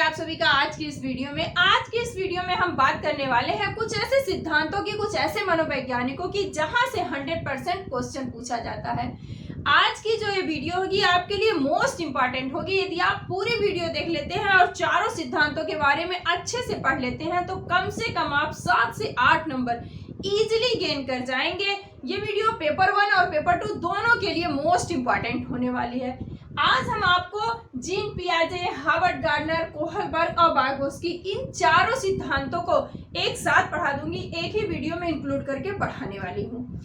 आप सभी का आज की इस वीडियो में। हम बात करने वाले हैं कुछ ऐसे सिद्धांतों की, कुछ ऐसे मनोवैज्ञानिकों की जहां से 100% क्वेश्चन पूछा जाता है। आज की जो ये वीडियो होगी आपके लिए मोस्ट इंपॉर्टेंट होगी। यदि आप पूरी वीडियो देख लेते हैं और चारों सिद्धांतों के बारे में अच्छे से पढ़ लेते हैं तो कम से कम आप 7 से 8 नंबर इजीली गेन कर जाएंगे। ये वीडियो पेपर 1 और पेपर 2 दोनों के लिए मोस्ट इंपॉर्टेंट होने वाली है। आज हम आपको जीन पियाजे, हार्वर्ड गार्डनर, कोहलबर्ग और वाइगोत्स्की इन चारों सिद्धांतों को एक साथ पढ़ा दूंगी, एक ही वीडियो में इंक्लूड करके पढ़ाने वाली हूँ।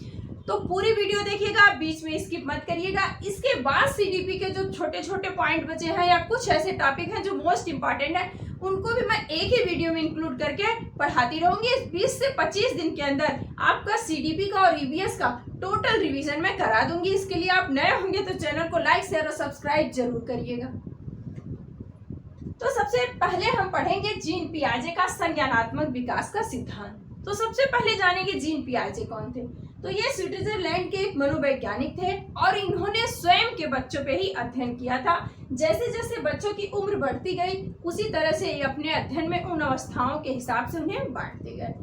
तो पूरी वीडियो देखिएगा, बीच में स्किप मत करिएगा। इसके बाद सीडीपी के जो छोटे छोटे पॉइंट बचे हैं या कुछ ऐसे टॉपिक हैं जो मोस्ट इंपॉर्टेंट है, उनको भी मैं एक ही वीडियो में इंक्लूड करके पढ़ाती रहूंगी। इस 20 से 25 दिन के अंदर आपका सीडीपी का और ईवीएस का टोटल रिवीजन मैं करा दूंगी। इसके लिए आप नए होंगे तो चैनल को लाइक, शेयर और सब्सक्राइब जरूर करिएगा। तो सबसे पहले हम पढ़ेंगे जीन पियाजे का संज्ञानात्मक विकास का सिद्धांत। तो सबसे पहले जानेंगे जीन पियाजे कौन थे। तो ये स्विट्जरलैंड के एक मनोवैज्ञानिक थे और इन्होंने स्वयं के बच्चों पे ही अध्ययन किया था। जैसे जैसे बच्चों की उम्र बढ़ती गई उसी तरह से ये अपने अध्ययन में उन अवस्थाओं के हिसाब से उन्हें बांटते गए।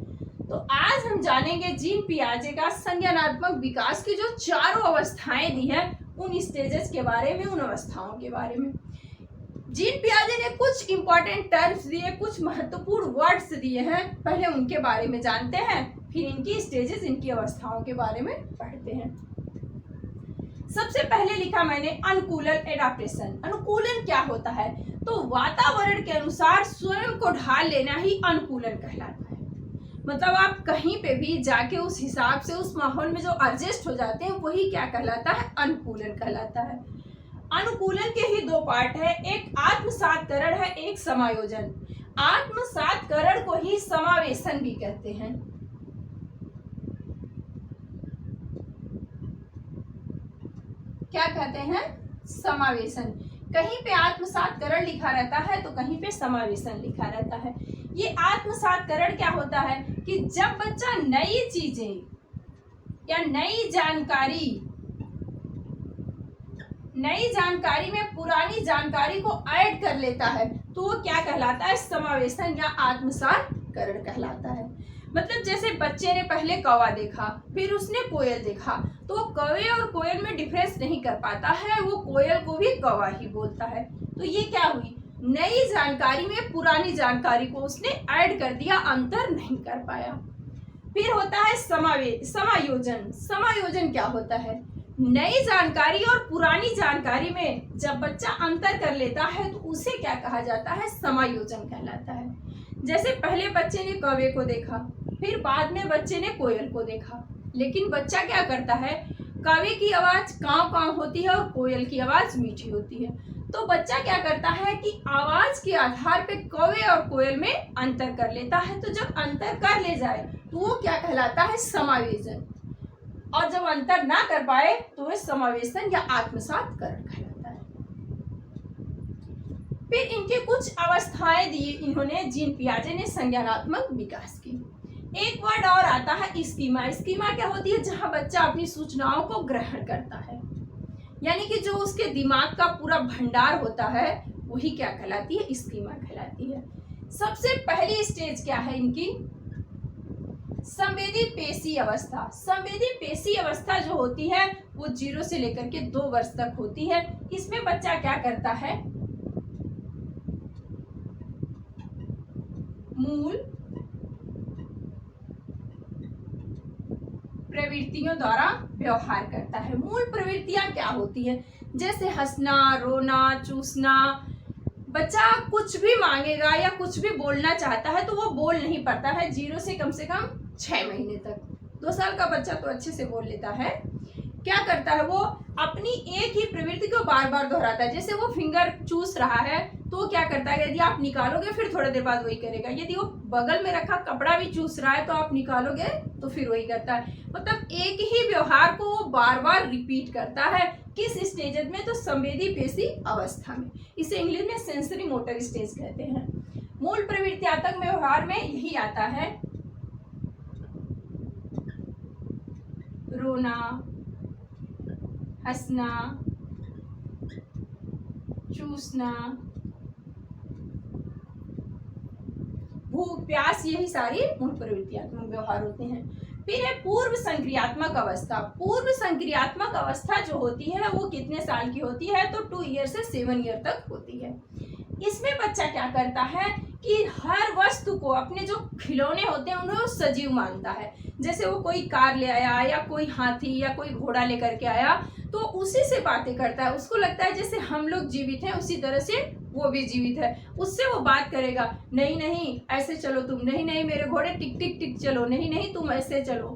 तो आज हम जानेंगे जीन पियाजे का संज्ञानात्मक विकास की जो चारों अवस्थाएं दी हैं, उन स्टेजेस के बारे में, उन अवस्थाओं के बारे में। जीन पियाजे ने कुछ इंपॉर्टेंट टर्म्स दिए, कुछ महत्वपूर्ण वर्ड्स दिए हैं। पहले उनके बारे में जानते हैं, फिर इनकी स्टेजेस, इनकी अवस्थाओं के बारे में पढ़ते हैं। सबसे पहले लिखा मैंने अनुकूलन, एडाप्टेशन। अनुकूलन क्या होता है? तो वातावरण के अनुसार स्वयं को ढाल लेना ही अनुकूलन कहलाता है। मतलब आप कहीं पे भी जाके उस हिसाब से उस माहौल में जो एडजस्ट हो जाते हैं वही क्या कहलाता है? अनुकूलन कहलाता है। अनुकूलन के ही दो पार्ट है, एक आत्मसातकरण है, एक समायोजन। आत्मसातकरण को ही समावेशन भी कहते हैं। क्या कहते हैं? समावेशन। कहीं पे आत्मसातकरण लिखा रहता है तो कहीं पे समावेशन लिखा रहता है। ये आत्मसातकरण क्या होता है कि जब बच्चा नई चीजें या नई जानकारी में पुरानी जानकारी को ऐड कर लेता है तो वो क्या कहलाता है? समावेशन या आत्मसातकरण कहलाता है। मतलब जैसे बच्चे ने पहले कौवा देखा, फिर उसने कोयल देखा, तो वो कौवे और कोयल में डिफरेंस नहीं कर पाता है, वो कोयल को भी कौवा ही बोलता है। तो ये क्या हुई? नई जानकारी में पुरानी जानकारी को उसने ऐड कर दिया, अंतर नहीं कर पाया। फिर होता है समायोजन। समायोजन क्या होता है? नई जानकारी और पुरानी जानकारी में जब बच्चा अंतर कर लेता है तो उसे क्या कहा जाता है? समायोजन कहलाता है। जैसे पहले बच्चे ने कौवे को देखा, फिर बाद में बच्चे ने कोयल को देखा, लेकिन बच्चा क्या करता है? कौवे की आवाज कांव कांव होती है और कोयल की आवाज मीठी होती है, तो बच्चा क्या करता है कि आवाज के आधार पे कौवे और कोयल में अंतर कर लेता है। तो जब अंतर कर ले जाए तो वो क्या कहलाता है? समावेशन। और जब अंतर ना कर पाए तो वह समावेशन या आत्मसातकरण कहलाता है। फिर इनके कुछ अवस्थाएं दी इन्होंने, जीन पियाजे ने संज्ञानात्मक विकास की। एक वर्ड और आता है स्कीमा। स्कीमा क्या होती है? जहां बच्चा अपनी सूचनाओं को ग्रहण करता है, यानी कि जो उसके दिमाग का पूरा भंडार होता है वही क्या कहलाती है? स्कीमा कहलाती है। सबसे पहली स्टेज क्या है इनकी? संवेदी पेशी अवस्था। संवेदी पेशी अवस्था जो होती है वो 0 से लेकर के 2 वर्ष तक होती है। इसमें बच्चा क्या करता है? मूल प्रवृत्तियों द्वारा व्यवहार करता है। मूल प्रवृत्तियां क्या होती है? जैसे हंसना, रोना, चूसना। बच्चा कुछ भी मांगेगा या कुछ भी बोलना चाहता है तो वो बोल नहीं पाता है 0 से कम 6 महीने तक। 2 साल का बच्चा तो अच्छे से बोल लेता है। क्या करता है? वो अपनी एक ही प्रवृत्ति को बार बार दोहराता है। जैसे वो फिंगर चूस रहा है तो वो क्या करता है? यदि आप निकालोगे फिर थोड़ी देर बाद वही करेगा। यदि वो बगल में रखा कपड़ा भी चूस रहा है तो आप निकालोगे तो फिर वही करता है। मतलब एक ही व्यवहार को वो बार बार रिपीट करता है। किस स्टेज में? तो संवेदी पेशी अवस्था में। इसे इंग्लिश में सेंसरी मोटर स्टेज कहते हैं। मूल प्रवृत्त्यात्मक व्यवहार में यही आता है, रोना, हंसना, चूसना, भूख प्यास, यही सारी मूल प्रवृत्तियात्मक व्यवहार होते हैं। फिर है पूर्व संक्रियात्मक अवस्था। पूर्व संक्रियात्मक अवस्था जो होती है वो कितने साल की होती है? तो 2 ईयर से 7 ईयर तक होती है। इसमें बच्चा क्या करता है कि हर वस्तु को, अपने जो खिलौने होते हैं उन्हें वो सजीव मानता है। जैसे वो कोई कार ले आया या कोई हाथी या कोई घोड़ा लेकर के आया तो उसी से बातें करता है। उसको लगता है जैसे हम लोग जीवित हैं उसी तरह से वो भी जीवित है। उससे वो बात करेगा, नहीं नहीं ऐसे चलो तुम, नहीं नहीं मेरे घोड़े टिक टिक टिक चलो, नहीं नहीं तुम ऐसे चलो।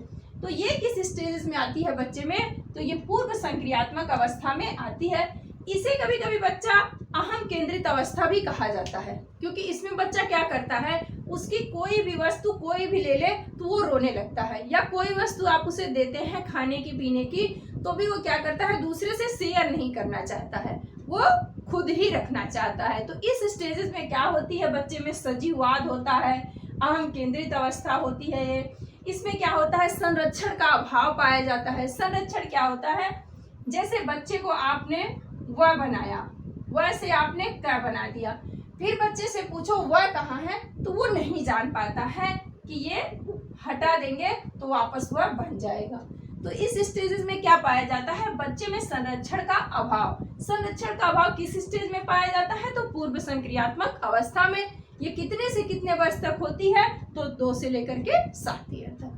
तो ये किस स्टेजेस में आती है बच्चे में? तो ये पूर्व संक्रियात्मक अवस्था में आती है। इसे कभी कभी बच्चा अहम केंद्रित अवस्था भी कहा जाता है, क्योंकि इसमें बच्चा क्या करता है, उसकी कोई भी वस्तु कोई भी ले ले तो वो रोने लगता है, या कोई वस्तु आप उसे देते हैं खाने की पीने की तो भी वो क्या करता है, दूसरे से शेयर नहीं करना चाहता है, वो खुद ही रखना चाहता है। तो इस स्टेजेस में क्या होती है, बच्चे में सजीववाद होता है, अहम केंद्रित अवस्था होती है। इसमें क्या होता है, संरक्षण का अभाव पाया जाता है। संरक्षण क्या होता है, जैसे बच्चे को आपने वह बनाया, वह से आपने क्या बना दिया, फिर बच्चे से पूछो वह कहाँ है तो वो नहीं जान पाता है कि ये हटा देंगे तो वापस वह बन जाएगा। तो इस स्टेजेस में क्या पाया जाता है, बच्चे में संरक्षण का अभाव। संरक्षण का अभाव किस स्टेज में पाया जाता है, तो पूर्व संक्रियात्मक अवस्था में। ये कितने से कितने वर्ष तक होती है, तो 2 से लेकर के 7 ईयर तक।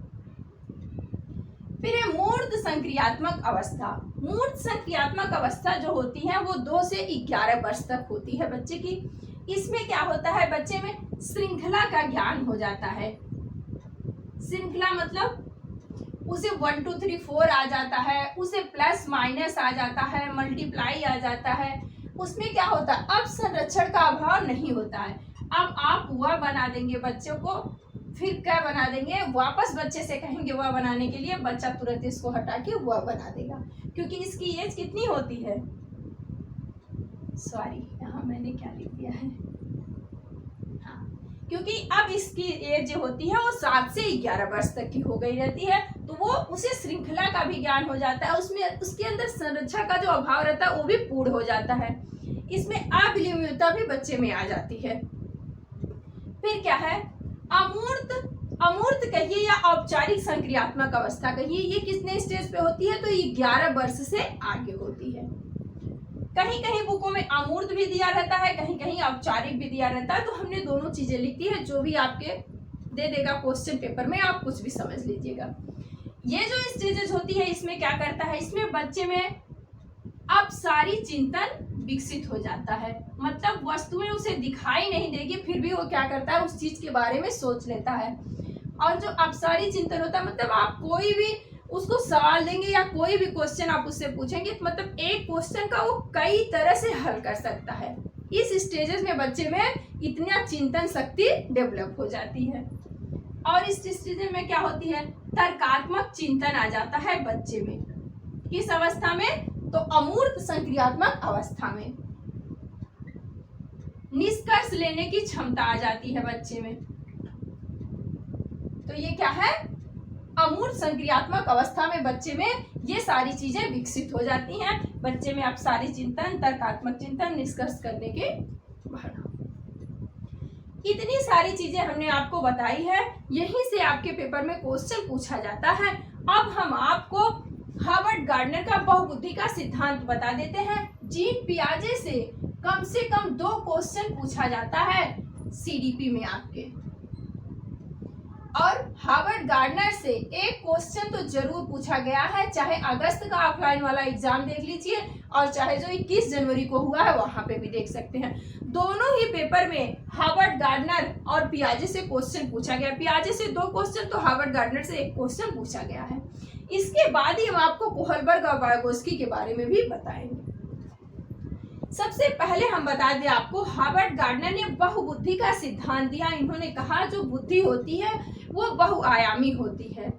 फिर है मूर्त संक्रियात्मक अवस्था। मूर्त संक्रियात्मक अवस्था जो होती है वो 2 से 11 वर्ष तक होती है बच्चे की। इसमें क्या होता है, बच्चे में श्रृंखला का ज्ञान हो जाता है। श्रृंखला मतलब उसे 1 2 3 4 आ जाता है, उसे प्लस माइनस आ जाता है, मल्टीप्लाई आ जाता है। उसमें क्या होता है, अब संरक्षण का अभाव नहीं होता है। अब आप वह बना देंगे बच्चों को, फिर क्या बना देंगे, वापस बच्चे से कहेंगे वह बनाने के लिए, बच्चा तुरंत इसको हटा के वह बना देगा, क्योंकि इसकी एज कितनी होती है, सॉरी यहाँ मैंने क्या लिख दिया है, हाँ, क्योंकि अब इसकी एज जो होती है वो 7 से 11 वर्ष तक की हो गई रहती है। तो वो उसे श्रृंखला का भी ज्ञान हो जाता है, उसमें उसके अंदर संरक्षण का जो अभाव रहता है वो भी पूर्ण हो जाता है। इसमें अविलियता भी बच्चे में आ जाती है। फिर क्या है, अमूर्त, अमूर्त कहिए या औपचारिक संक्रियात्मक अवस्था कहिए, ये कितने स्टेज पे होती है, तो ये 11 वर्ष से आगे होती है। कहीं कहीं बुकों में अमूर्त भी दिया रहता है, कहीं कहीं औपचारिक भी दिया रहता है, तो हमने दोनों चीजें लिख दी है, जो भी आपके दे देगा क्वेश्चन पेपर में आप कुछ भी समझ लीजिएगा। ये जो स्टेजेस होती है इसमें क्या करता है, इसमें बच्चे में अब सारी चिंतन विकसित हो जाता है, मतलब वस्तुएं उसे दिखाई नहीं देगी फिर भी वो क्या करता है, उस चीज के बारे में सोच लेता है। और जो अपसारी चिंतन होता है, मतलब आप कोई भी उसको सवाल देंगे या कोई भी क्वेश्चन आप उससे पूछेंगे तो मतलब एक क्वेश्चन का वो कई तरह से हल कर सकता है। इस स्टेजेस में बच्चे में इतना चिंतन शक्ति डेवलप हो जाती है। और इस स्टेज में क्या होती है, तर्कात्मक चिंतन आ जाता है बच्चे में। किस अवस्था में, तो अमूर्त संक्रियात्मक अवस्था में निष्कर्ष लेने की क्षमता आ जाती है बच्चे में। तो ये क्या है, अमूर्त संक्रियात्मक अवस्था में बच्चे में ये सारी चीजें विकसित हो जाती हैं। बच्चे में आप सारी चिंतन, तर्कात्मक चिंतन, निष्कर्ष करने के भावना, इतनी सारी चीजें हमने आपको बताई है। यहीं से आपके पेपर में क्वेश्चन पूछा जाता है। अब हम आपको हार्वर्ड गार्डनर का बहुबुद्धि का सिद्धांत बता देते हैं। जीन पियाजे से कम 2 क्वेश्चन पूछा जाता है सीडीपी में आपके, और हार्वर्ड गार्डनर से एक क्वेश्चन तो जरूर पूछा गया है, चाहे अगस्त का ऑफलाइन वाला एग्जाम देख लीजिए और चाहे जो 21 जनवरी को हुआ है वहां पे भी देख सकते हैं। दोनों ही पेपर में हार्वर्ड गार्डनर और पियाजे से क्वेश्चन पूछा गया। पियाजे से 2 क्वेश्चन, तो हार्वर्ड गार्डनर से 1 क्वेश्चन पूछा गया है। इसके बाद ही हम आपको कोहलबर्ग और वाइगोत्स्की के बारे में भी बताएंगे। सबसे पहले हम बता दें आपको, हार्वर्ड गार्डनर ने बहुबुद्धि का सिद्धांत दिया। इन्होंने कहा जो बुद्धि होती है वो बहुआयामी होती है।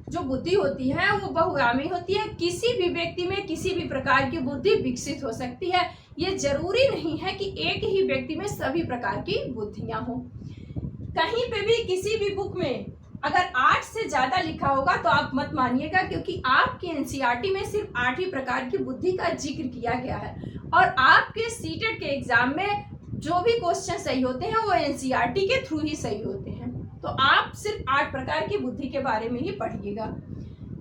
जो बुद्धि होती है वो बहुआयामी होती है। किसी भी व्यक्ति में किसी भी प्रकार की बुद्धि विकसित हो सकती है। ये जरूरी नहीं है कि एक ही व्यक्ति में सभी प्रकार की बुद्धियां हो। कहीं पे भी किसी भी बुक में अगर 8 से ज्यादा लिखा होगा तो आप मत मानिएगा, क्योंकि आपके एनसीईआरटी में सिर्फ 8 ही प्रकार की बुद्धि का जिक्र किया गया है। और आपके सीटेट के एग्जाम में जो भी क्वेश्चन सही होते हैं वो एनसीईआरटी के थ्रू ही सही होते हैं। तो आप सिर्फ 8 प्रकार की बुद्धि के बारे में ही पढ़िएगा।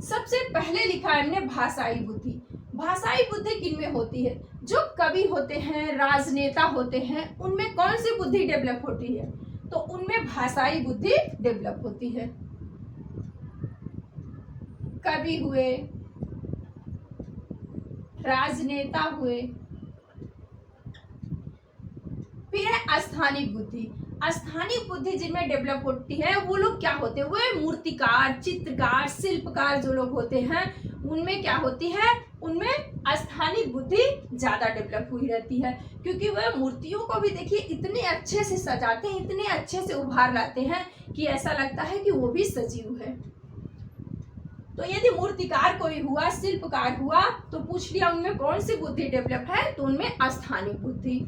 सबसे पहले लिखा है हमने भाषाई बुद्धि। भाषाई बुद्धि किनमें होती है? जो कवि होते हैं, राजनेता होते हैं, उनमें कौन सी बुद्धि डेवलप होती है? तो उनमें भाषाई बुद्धि डेवलप होती है। कवि हुए, राजनेता हुए। फिर है स्थानिक बुद्धि। स्थानिक बुद्धि जिनमें डेवलप होती है वो लोग क्या होते हैं? वो मूर्तिकार, चित्रकार, शिल्पकार जो लोग होते हैं उनमें क्या होती है? उनमें स्थानिक बुद्धि ज्यादा डेवलप हुई रहती है, क्योंकि वह मूर्तियों को भी देखिए इतने अच्छे से सजाते हैं, इतने अच्छे से उभार लाते हैं कि ऐसा लगता है कि वो भी सजीव है। तो यदि मूर्तिकार कोई हुआ, शिल्पकार हुआ, तो पूछ लिया उनमें कौन सी बुद्धि डेवलप है? तो उनमें स्थानिक बुद्धि।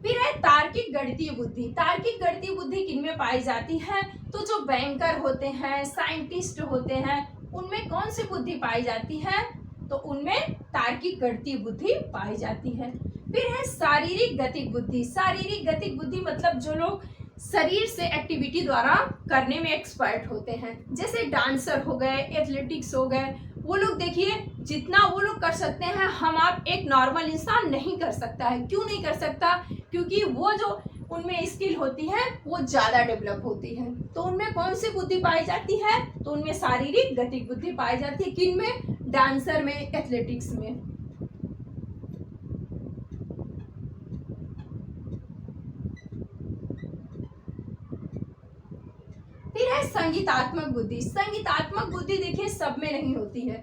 फिर है तार्किक गणितीय बुद्धि। तार्किक गणितीय बुद्धि किनमें पाई जाती है? तो जो बैंकर होते हैं, साइंटिस्ट होते हैं, उनमें कौन सी बुद्धि पाई जाती है? तो उनमें तार्किक गणितीय बुद्धि पाई जाती है। फिर है शारीरिक गतिक बुद्धि। शारीरिक गतिक बुद्धि मतलब जो लोग शरीर से एक्टिविटी द्वारा करने में एक्सपर्ट होते हैं, जैसे डांसर हो गए, एथलेटिक्स हो गए, वो लोग देखिए जितना वो लोग कर सकते हैं हम आप एक नॉर्मल इंसान नहीं कर सकता है। क्यों नहीं कर सकता? क्योंकि वो जो उनमें स्किल होती है वो ज़्यादा डेवलप होती है। तो उनमें कौन सी बुद्धि पाई जाती है? तो उनमें शारीरिक गतिक बुद्धि पाई जाती है। किन में? डांसर में, एथलेटिक्स में। फिर है संगीतात्मक बुद्धि। संगीतात्मक बुद्धि देखिए सब में नहीं होती है।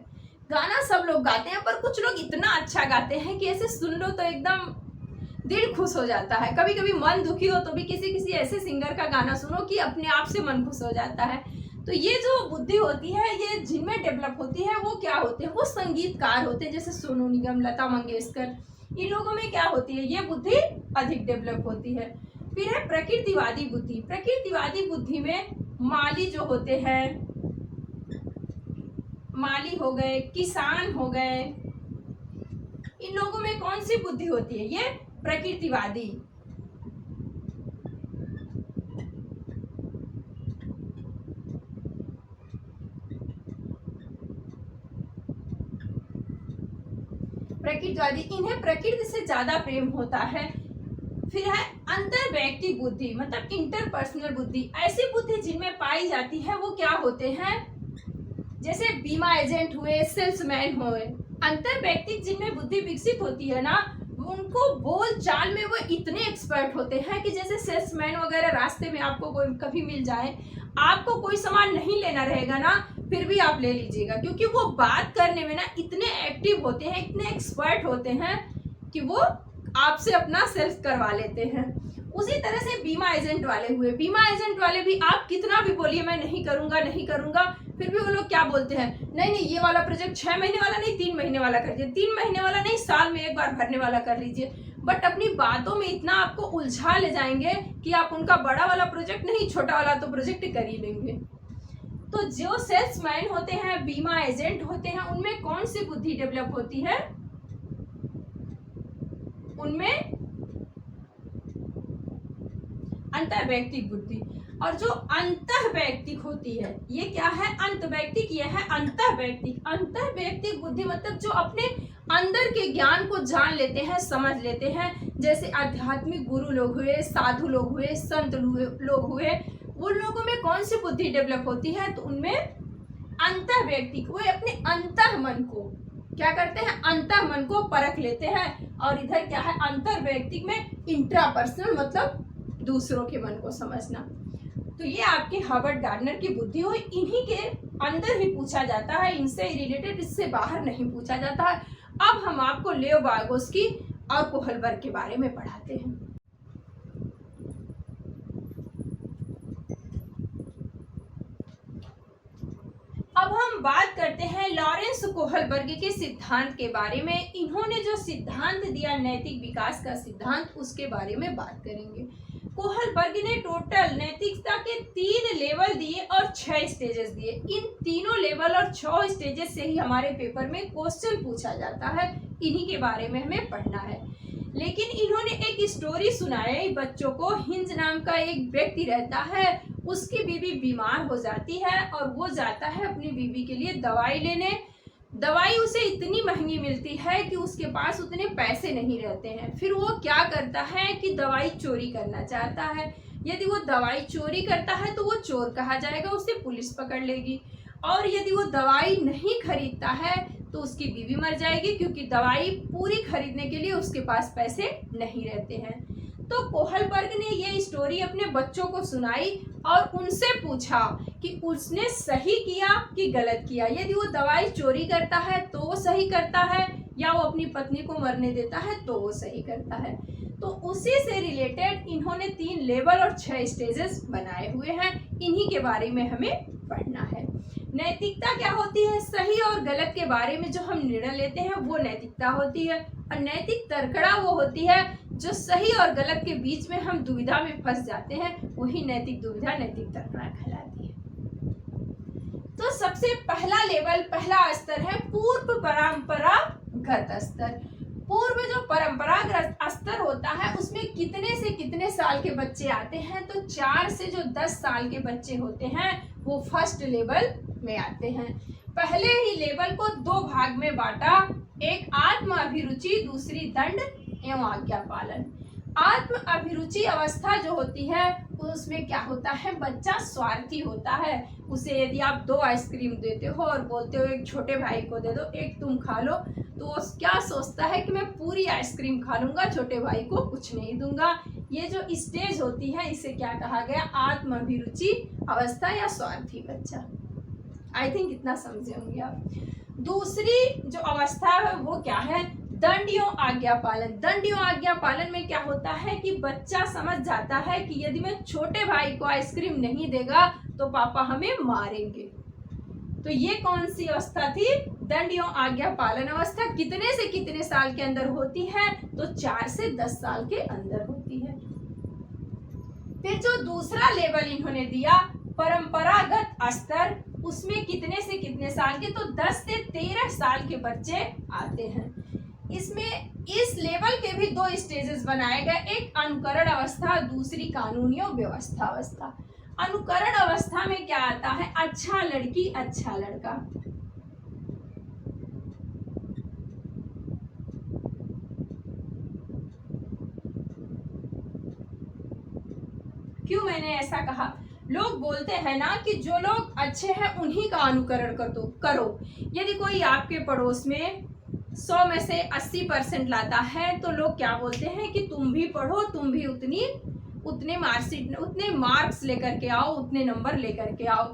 गाना सब लोग गाते हैं, पर कुछ लोग इतना अच्छा गाते हैं कि ऐसे सुन लो तो एकदम दिल खुश हो जाता है। कभी कभी मन दुखी हो तो भी किसी किसी ऐसे सिंगर का गाना सुनो कि अपने आप से मन खुश हो जाता है। तो ये जो बुद्धि होती है, ये जिनमें डेवलप होती है वो क्या होते हैं? वो संगीतकार होते हैं, जैसे सोनू निगम, लता मंगेशकर, इन लोगों में क्या होती है? ये बुद्धि अधिक डेवलप होती है। फिर है प्रकृतिवादी बुद्धि। प्रकृतिवादी बुद्धि में माली जो होते हैं, माली हो गए, किसान हो गए, इन लोगों में कौन सी बुद्धि होती है? ये प्रकृतिवादी। प्रकृतिवादी, इन्हें प्रकृति से ज्यादा प्रेम होता है। फिर है अंतर व्यक्तिक बुद्धि, मतलब इंटरपर्सनल बुद्धि। ऐसी बुद्धि जिनमें पाई जाती है वो क्या होते हैं? जैसे बीमा एजेंट हुए, सेल्समैन हुए। अंतर व्यक्तिक जिनमें बुद्धि विकसित होती है ना, उनको बोल चाल में वो इतने एक्सपर्ट होते हैं कि जैसे सेल्समैन वगैरह रास्ते में आपको कोई कभी मिल जाए, आपको कोई सामान नहीं लेना रहेगा ना, फिर भी आप ले लीजिएगा, क्योंकि वो बात करने में ना इतने एक्टिव होते हैं, इतने एक्सपर्ट होते हैं कि वो आपसे अपना सेल्स करवा लेते हैं। उसी तरह से बीमा एजेंट वाले हुए। बीमा एजेंट वाले भी आप कितना भी बोलिए मैं नहीं करूंगा नहीं करूंगा, फिर भी वो लोग क्या बोलते हैं? नहीं नहीं, ये वाला प्रोजेक्ट 6 महीने वाला नहीं, 3 महीने वाला कर लीजिए, 3 महीने वाला नहीं, साल में एक बार भरने वाला कर लीजिए। बट अपनी बातों में इतना आपको उलझा ले जाएंगे कि आप उनका बड़ा वाला प्रोजेक्ट नहीं, छोटा वाला तो प्रोजेक्ट कर ही लेंगे। तो जो सेल्समैन होते हैं, बीमा एजेंट होते हैं, उनमें कौन सी बुद्धि डेवलप होती है? उनमें अंतर्वैयक्तिक बुद्धि। और जो अंतर्वैयक्तिक होती है, ये क्या है? अंतर्वैयक्तिक, ये है अंतर्वैयक्तिक। अंतर्वैयक्तिक बुद्धि मतलब जो अपने अंदर के ज्ञान को जान लेते हैं, समझ लेते हैं, जैसे आध्यात्मिक गुरु लोग हुए, साधु लोग हुए, संत लोग हुए, उन लोगों में कौन सी बुद्धि डेवलप होती है? तो उनमें अंतर्वैयक्तिक। वो अपने अंतर मन को क्या करते हैं? अंतर मन को परख लेते हैं। और इधर क्या है? अंतर्वैयक्तिक में इंट्रापर्सनल, मतलब दूसरों के मन को समझना। तो ये आपके हर्बर्ट गार्डनर की बुद्धि हो, इन्हीं के अंदर ही पूछा जाता है, इनसे रिलेटेड, इससे बाहर नहीं पूछा जाता है। अब हम आपको लेओ वागोस्की और कोहलबर्ग के बारे में पढ़ाते हैं। अब हम बात करते हैं लॉरेंस कोहलबर्ग के सिद्धांत के बारे में। इन्होंने जो सिद्धांत दिया नैतिक विकास का सिद्धांत, उसके बारे में बात करेंगे। कोहलबर्ग ने टोटल नैतिकता के 3 लेवल दिए और 6 स्टेजेस दिए। इन तीनों लेवल और 6 स्टेजेस से ही हमारे पेपर में क्वेश्चन पूछा जाता है, इन्हीं के बारे में हमें पढ़ना है। लेकिन इन्होंने एक स्टोरी सुनाई बच्चों को। हिंज नाम का एक व्यक्ति रहता है, उसकी बीवी बीमार हो जाती है और वो जाता है अपनी बीवी के लिए दवाई लेने। दवाई उसे इतनी महंगी मिलती है कि उसके पास उतने पैसे नहीं रहते हैं। फिर वो क्या करता है कि दवाई चोरी करना चाहता है। यदि वो दवाई चोरी करता है तो वो चोर कहा जाएगा, उसे पुलिस पकड़ लेगी। और यदि वो दवाई नहीं खरीदता है तो उसकी बीवी मर जाएगी, क्योंकि दवाई पूरी खरीदने के लिए उसके पास पैसे नहीं रहते हैं। तो कोहलबर्ग ने ये स्टोरी अपने बच्चों को सुनाई और उनसे पूछा कि उसने सही किया कि गलत किया। यदि वो दवाई चोरी करता है तो वो सही करता है, या वो अपनी पत्नी को मरने देता है तो वो सही करता है। तो उसी से रिलेटेड इन्होंने 3 लेवल और 6 स्टेजेस बनाए हुए हैं। इन्हीं के बारे में हमें पढ़ना है। नैतिकता क्या होती है? सही और गलत के बारे में जो हम निर्णय लेते हैं वो नैतिकता होती है। और नैतिक तर्कड़ा वो होती है जो सही और गलत के बीच में हम दुविधा में फंस जाते हैं, वही नैतिक दुविधा, नैतिक तर्कड़ा कहलाती है। तो सबसे पहला लेवल, पहला स्तर है पूर्व परंपरागत स्तर। पूर्व जो परंपरागत स्तर होता है उसमें कितने से कितने साल के बच्चे आते हैं? तो 4 से जो 10 साल के बच्चे होते हैं वो फर्स्ट लेवल में आते हैं। पहले ही लेवल को 2 भाग में बांटा, एक आत्म अभिरुचि, दूसरी दंड एवं आज्ञा पालन। आत्म अभिरुचि अवस्था जो होती है उसमें क्या होता है? बच्चा स्वार्थी होता है। उसे यदि आप 2 आइसक्रीम देते हो और बोलते हो एक छोटे भाई को दे दो, एक तुम खा लो, तो वो क्या सोचता है कि मैं पूरी आइसक्रीम खा लूंगा, छोटे भाई को कुछ नहीं दूंगा। ये जो स्टेज होती है इसे क्या कहा गया? आत्म अभिरुचि अवस्था या स्वार्थी बच्चा। आई थिंक इतना समझे होंगे आप। दूसरी जो अवस्था है वो क्या है? दंड एवं आज्ञा पालन। दंड एवं आज्ञा पालन में क्या होता है कि बच्चा समझ जाता है कि यदि मैं छोटे भाई को आइसक्रीम नहीं देगा तो पापा हमें मारेंगे। तो ये कौन सी अवस्था थी? दंड एवं आज्ञा पालन अवस्था। कितने से कितने साल के अंदर होती है? तो 4 से 10 साल के अंदर होती है। फिर जो दूसरा लेवल इन्होंने दिया परंपरागत स्तर, उसमें कितने से कितने साल के? तो 10 से 13 साल के बच्चे आते हैं। इसमें इस लेवल के भी 2 स्टेजेस बनाए गए, एक अनुकरण अवस्था, दूसरी कानूनी व्यवस्था अवस्था। अनुकरण अवस्था में क्या आता है? अच्छा लड़की अच्छा लड़का। क्यों मैंने ऐसा कहा? लोग बोलते हैं ना कि जो लोग अच्छे हैं उन्हीं का अनुकरण करो। यदि कोई आपके पड़ोस में 100 में से 80% लाता है तो लोग क्या बोलते हैं कि तुम भी पढ़ो, तुम भी उतने मार्क्स लेकर के आओ, उतने नंबर लेकर के आओ।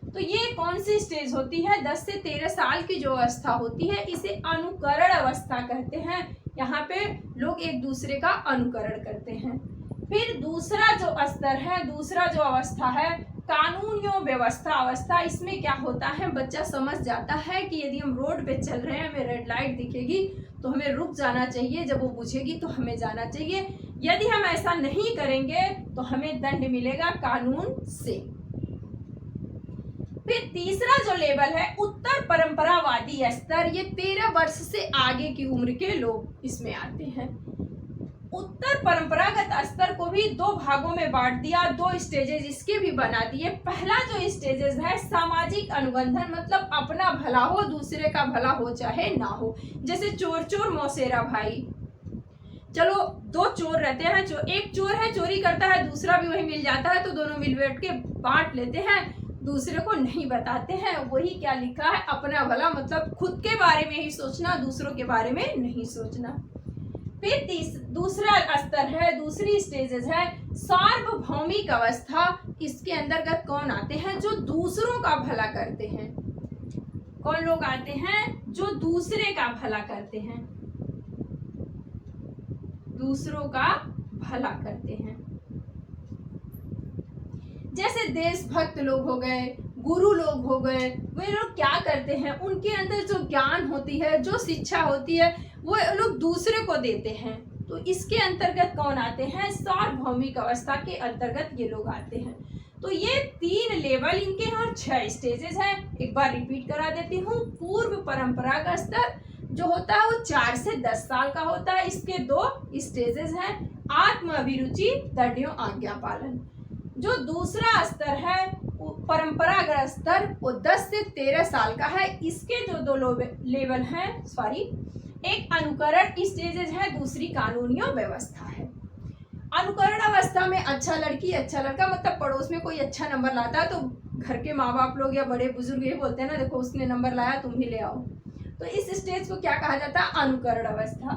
तो ये कौन सी स्टेज होती है? 10 से 13 साल की जो अवस्था होती है इसे अनुकरण अवस्था कहते हैं। यहाँ पे लोग एक दूसरे का अनुकरण करते हैं। फिर दूसरा जो स्तर है, दूसरा जो अवस्था है कानून एवं व्यवस्था अवस्था। इसमें क्या होता है? बच्चा समझ जाता है कि यदि हम रोड पे चल रहे हैं, हमें रेड लाइट दिखेगी तो हमें रुक जाना चाहिए, जब वो बुझेगी तो हमें जाना चाहिए। यदि हम ऐसा नहीं करेंगे तो हमें दंड मिलेगा कानून से। फिर तीसरा जो लेवल है उत्तर परंपरावादी स्तर, ये 13 वर्ष से आगे की उम्र के लोग इसमें आते हैं। उत्तर परंपरागत स्तर को भी 2 भागों में बांट दिया, 2 स्टेजेस इसके भी बना दिए। पहला जो स्टेजेस है सामाजिक अनुबंधन, मतलब अपना भला हो, दूसरे का भला हो चाहे ना हो। जैसे चोर चोर मौसेरा भाई। चलो 2 चोर रहते हैं, एक चोर है चोरी करता है, दूसरा भी वही मिल जाता है, तो दोनों मिल बैठ के बांट लेते हैं, दूसरे को नहीं बताते हैं। वही क्या लिखा है? अपना भला, मतलब खुद के बारे में ही सोचना, दूसरों के बारे में नहीं सोचना। फिर दूसरा स्तर है, दूसरी स्टेजेस है सार्वभौमिक अवस्था। इसके अंतर्गत कौन आते हैं? जो दूसरों का भला करते हैं। कौन लोग आते हैं? जो दूसरे का भला करते हैं, दूसरों का भला करते हैं। जैसे देशभक्त लोग हो गए, गुरु लोग हो गए, वे लोग क्या करते हैं? उनके अंदर जो ज्ञान होती है, जो शिक्षा होती है, वो लोग दूसरे को देते हैं। तो इसके अंतर्गत कौन आते हैं? सार्वभौमिक अवस्था के अंतर्गत ये लोग आते हैं। तो ये 3 लेवल इनके, यहाँ 6 स्टेजेस हैं। एक बार रिपीट करा देती हूँ। पूर्व परंपरागत स्तर, जो होता है वो 4 से 10 साल का होता है। इसके 2 स्टेजेस हैं, आत्म अभिरुचि, दृढ़ आज्ञा पालन। जो दूसरा स्तर है परंपरागत स्तर, वो 10 से 13 साल का है। इसके जो 2 लेवल हैं, एक अनुकरण स्टेजेस है, दूसरी कानूनी व्यवस्था है। अनुकरण अवस्था में अच्छा लड़की अच्छा लड़का, मतलब पड़ोस में कोई अच्छा नंबर लाता है तो घर के माँ बाप लोग या बड़े बुजुर्ग ये बोलते हैं ना, देखो उसने नंबर लाया तुम भी ले आओ। तो इस स्टेज को क्या कहा जाता है? अनुकरण अवस्था।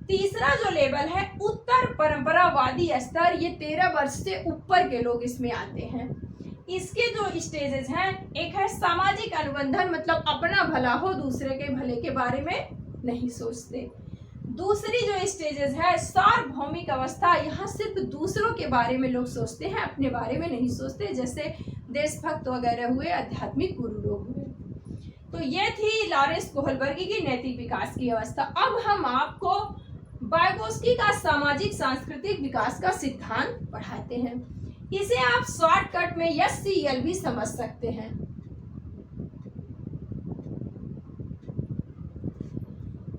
तीसरा जो लेवल है उत्तर परंपरावादी स्तर, ये 13 वर्ष से ऊपर के लोग इसमें आते हैं। इसके जो स्टेजेस हैं, एक है सामाजिक अनुबंधन, मतलब अपना भला हो, दूसरे के भले के बारे में नहीं सोचते। दूसरी जो स्टेजेस है सार्वभौमिक अवस्था, यहाँ सिर्फ दूसरों के बारे में लोग सोचते हैं, अपने बारे में नहीं सोचते, जैसे देशभक्त वगैरह हुए, आध्यात्मिक गुरु लोग हुए। तो ये थी लॉरेंस कोहलबर्गी की नैतिक विकास की अवस्था। अब हम आपको वाइगोत्स्की का सामाजिक सांस्कृतिक विकास का सिद्धांत पढ़ाते हैं। इसे आप शॉर्टकट में SCL भी समझ सकते हैं।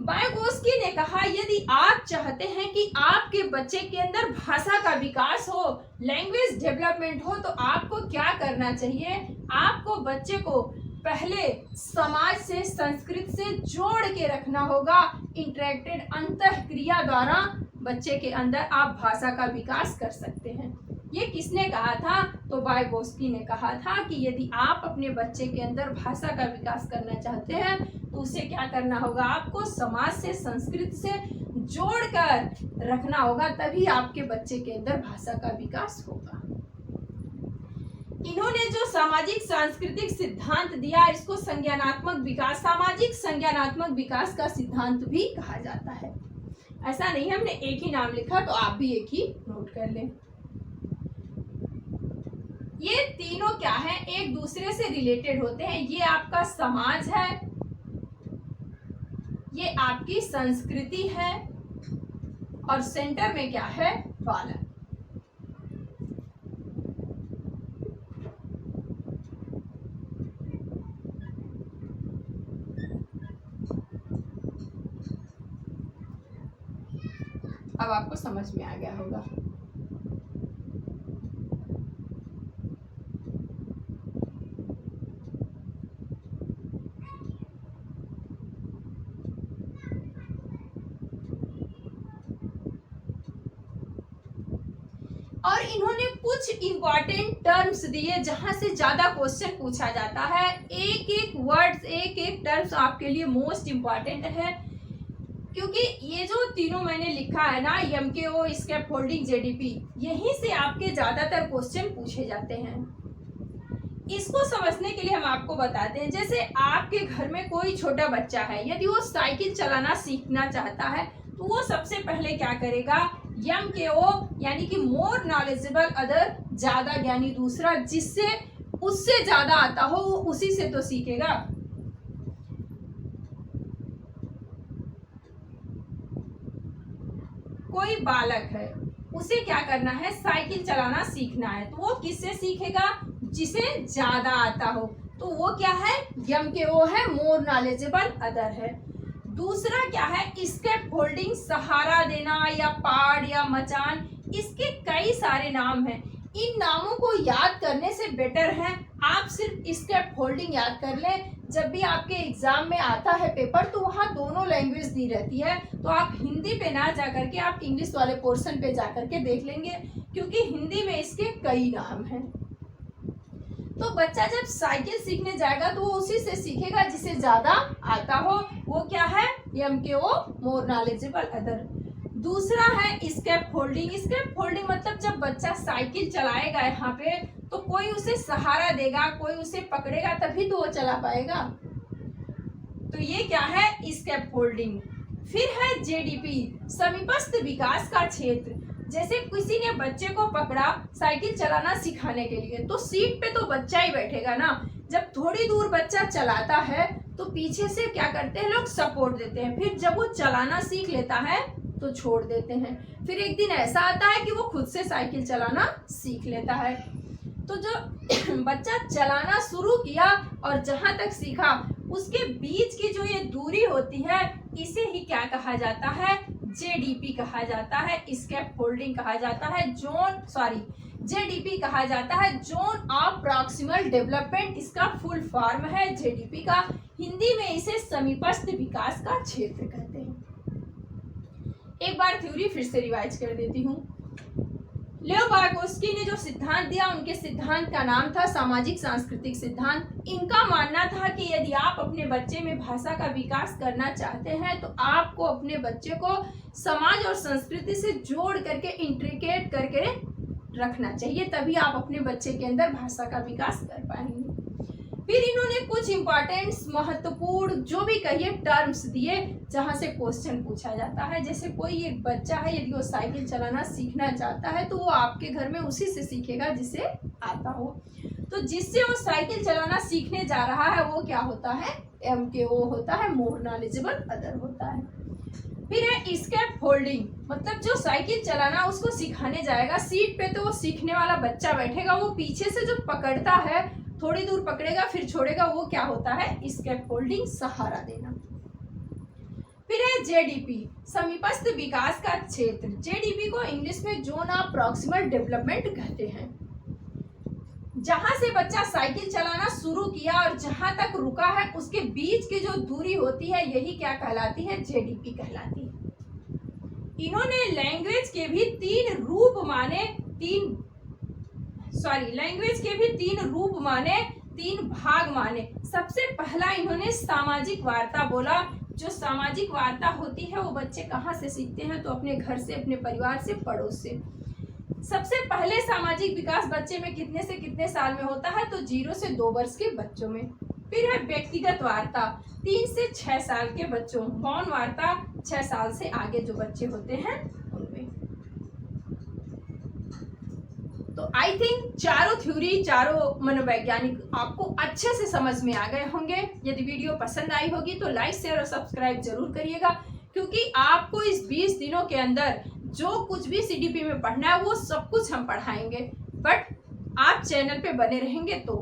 वाइगोत्स्की ने कहा, यदि आप चाहते हैं कि आपके बच्चे के अंदर भाषा का विकास हो, लैंग्वेज डेवलपमेंट हो, तो आपको क्या करना चाहिए? आपको बच्चे को पहले समाज से, संस्कृति से जोड़ के रखना होगा। इंटरेक्टेड अंतःक्रिया द्वारा बच्चे के अंदर आप भाषा का विकास कर सकते हैं। ये किसने कहा था? तो वाइगोत्स्की ने कहा था कि यदि आप अपने बच्चे के अंदर भाषा का विकास करना चाहते हैं तो उसे क्या करना होगा? आपको समाज से, संस्कृति से जोड़कर रखना होगा, तभी आपके बच्चे के अंदर भाषा का विकास होगा। इन्होंने जो सामाजिक सांस्कृतिक सिद्धांत दिया, इसको संज्ञानात्मक विकास, सामाजिक संज्ञानात्मक विकास का सिद्धांत भी कहा जाता है। ऐसा नहीं हमने एक ही नाम लिखा, तो आप भी एक ही नोट कर लें। ये तीनों क्या है? एक दूसरे से रिलेटेड होते हैं। ये आपका समाज है, ये आपकी संस्कृति है, और सेंटर में क्या है? बालक। अब आपको समझ में आ गया होगा। और इन्होंने कुछ इंपॉर्टेंट टर्म्स दिए जहां से ज्यादा क्वेश्चन पूछा जाता है। एक एक वर्ड्स, एक एक टर्म्स आपके लिए मोस्ट इंपॉर्टेंट है, क्योंकि ये जो तीनों मैंने लिखा है ना, MKO, स्कैफोल्डिंग, JDP, यहीं से आपके ज्यादातर क्वेश्चन पूछे जाते हैं। इसको समझने के लिए हम आपको बताते हैं, जैसे आपके घर में कोई छोटा बच्चा है, यदि वो साइकिल चलाना सीखना चाहता है तो वो सबसे पहले क्या करेगा? MKO यानी कि मोर नॉलेजेबल अदर, ज्यादा ज्ञानी दूसरा, जिससे उससे ज्यादा आता हो वो उसी से तो सीखेगा। कोई बालक है, उसे क्या करना है? साइकिल चलाना सीखना है, तो वो किससे सीखेगा? जिसे ज्यादा आता हो। तो वो क्या है? MKO है, मोर नॉलेजेबल अदर है। दूसरा क्या है? स्कैफोल्डिंग, सहारा देना या पाड़ या मचान, इसके कई सारे नाम हैं। इन नामों को याद करने से बेटर है आप सिर्फ स्कैफोल्डिंग याद कर लें। जब भी आपके एग्जाम में आता है पेपर, तो वहाँ दोनों लैंग्वेज दी रहती है, तो आप हिंदी पे ना जाकर के आप इंग्लिश वाले पोर्शन पे जाकर के देख लेंगे, क्योंकि हिंदी में इसके कई नाम हैं। तो बच्चा जब साइकिल सीखने जाएगा तो वो उसी से सीखेगा जिसे ज्यादा आता हो। वो क्या है? MKO, more knowledgeable other. दूसरा है स्कैफोल्डिंग। स्कैफोल्डिंग मतलब जब बच्चा साइकिल चलाएगा यहाँ पे, तो कोई उसे सहारा देगा, कोई उसे पकड़ेगा, तभी तो वो चला पाएगा। तो ये क्या है? स्कैफोल्डिंग। फिर है JDP, समीपस्थ विकास का क्षेत्र। जैसे किसी ने बच्चे को पकड़ा साइकिल चलाना सिखाने के लिए, तो सीट पे तो बच्चा ही बैठेगा ना। जब थोड़ी दूर बच्चा चलाता है तो पीछे से क्या करते हैं लोग? सपोर्ट देते हैं। फिर जब वो चलाना सीख लेता है तो छोड़ देते हैं। फिर एक दिन ऐसा आता है कि वो खुद से साइकिल चलाना सीख लेता है। तो जो बच्चा चलाना शुरू किया और जहां तक सीखा, उसके बीच की जो ये दूरी होती है, इसे ही क्या कहा जाता है, जेडीपी कहा जाता है, स्कैप फोल्डिंग कहा जाता है, जेडीपी कहा जाता है, जोन ऑफ प्रॉक्सिमल डेवलपमेंट इसका फुल फॉर्म है जेडीपी का। हिंदी में इसे समीपस्थ विकास का क्षेत्र कहते हैं। एक बार थ्योरी फिर से रिवाइज कर देती हूँ। लियो वागोस्की ने जो सिद्धांत दिया, उनके सिद्धांत का नाम था सामाजिक सांस्कृतिक सिद्धांत। इनका मानना था कि यदि आप अपने बच्चे में भाषा का विकास करना चाहते हैं तो आपको अपने बच्चे को समाज और संस्कृति से जोड़ करके इंट्रीकेट करके रखना चाहिए, तभी आप अपने बच्चे के अंदर भाषा का विकास कर पाएंगे। फिर इन्होंने कुछ इंपॉर्टेंट महत्वपूर्ण जो भी कहिए टर्म्स दिए जहां से क्वेश्चन पूछा जाता है। जैसे कोई एक बच्चा है, यदि वो साइकिल चलाना सीखना चाहता है तो वो आपके घर में उसी से सीखेगा जिसे आता हो। तो जिससे वो साइकिल चलाना सीखने जा रहा है वो क्या होता है, MKO होता है, मोर नॉलेजेबल अदर होता है। फिर है स्कैप फोल्डिंग, मतलब जो साइकिल चलाना उसको सिखाने जाएगा, सीट पे तो वो सीखने वाला बच्चा बैठेगा, वो पीछे से जो पकड़ता है थोड़ी दूर पकड़ेगा फिर छोड़ेगा, वो क्या होता है, स्कैप फोल्डिंग, सहारा देना। फिर है जेडीपी, समीपस्थ विकास का क्षेत्र। जेडीपी को इंग्लिश में जोन ऑफ प्रॉक्सिमल डेवलपमेंट कहते हैं। जहां से बच्चा साइकिल चलाना शुरू किया और जहां तक रुका है उसके बीच की जो दूरी होती है यही क्या कहलाती है, जेडीपी कहलाती है। इन्होंने लैंग्वेज के भी तीन रूप माने, तीन भाग माने। सबसे पहला इन्होंने सामाजिक वार्ता बोला। जो सामाजिक वार्ता होती है वो बच्चे कहाँ से सीखते हैं, तो अपने घर से, अपने परिवार से, पड़ोस से। सबसे पहले सामाजिक विकास बच्चे में कितने से कितने साल में होता है, तो 0 से 2 वर्ष के बच्चों में। फिर है व्यक्तिगत वार्ता, 3 से 6 साल के बच्चों। मौन वार्ता 6 साल से आगे जो बच्चे होते हैं उनमें। तो आई थिंक चारों थ्योरी, चारों मनोवैज्ञानिक आपको अच्छे से समझ में आ गए होंगे। यदि वीडियो पसंद आई होगी तो लाइक, शेयर और सब्सक्राइब जरूर करिएगा, क्योंकि आपको इस 20 दिनों के अंदर जो कुछ भी CDP में पढ़ना है वो सब कुछ हम पढ़ाएंगे, बट आप चैनल पे बने रहेंगे तो।